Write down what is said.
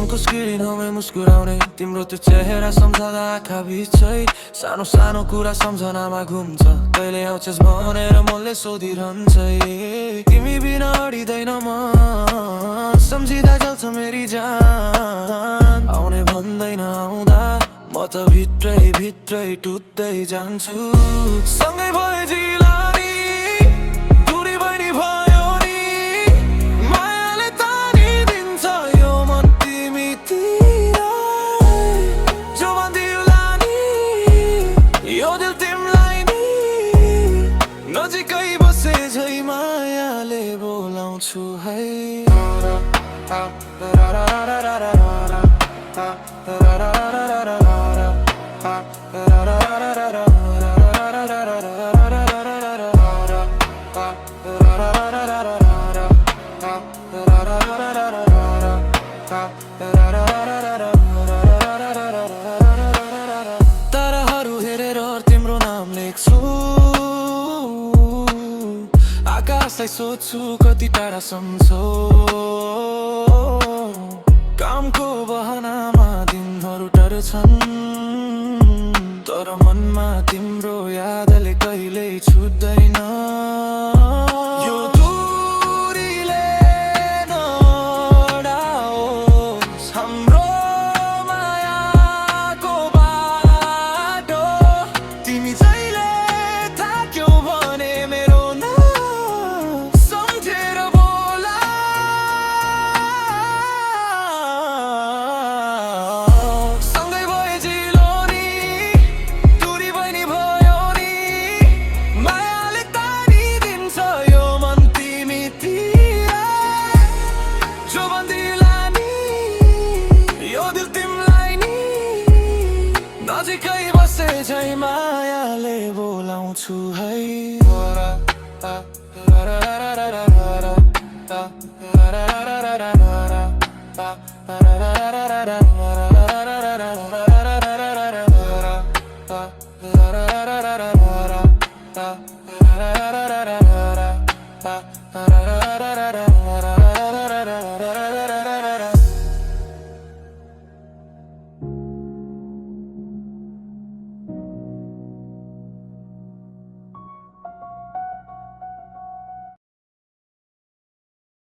फोनको स्क्रिनमा मुस्कुराउने तिम्रो त्यो चेहरा सम्झँदा आँखा बिचै सानो सानो कुरा सम्झनामा घुम्छ कहिले आउँछस् भनेर मनले सोधिरहन्छ तिमी बिना अडिँदैन म सम्झिँदा जल्छ मेरी जान आउने भन्दैन आउँदा म त भित्रै भित्रै टुट्दै जान्छु सँगै भए जिलानी दूरी बनी भयो नि मायाले तानिदिन्छ यो मन तिमीतिर जो भन्दिउला नि यो दिल तिमीलाई नि नजिकै बसे झै मायाले बोलाउँछु है ताराहरू हेरेर तिम्रो नाम लेख्छु आकाशलाई सोध्छु कति टाढा सम्झौ कामको बहानामा दिनहरू टर्छन् तर मनमा तिम्रो यादले कहिल्यै छुट्दैन यो दूरीले नडाओस् हाम्रो मायाको बाटो तिमी जहिले थाक्यौ भने मेरो नाम सम्झेर बोला सँगै भए जिलो नि दूरी बनी भयो नि मायाले तानिदिन्छ यो मन तिमीतिर जो भन्दिला नि यो दिल तिमीलाई नि नजिकै बसे झै मायाले बोलाउँछु है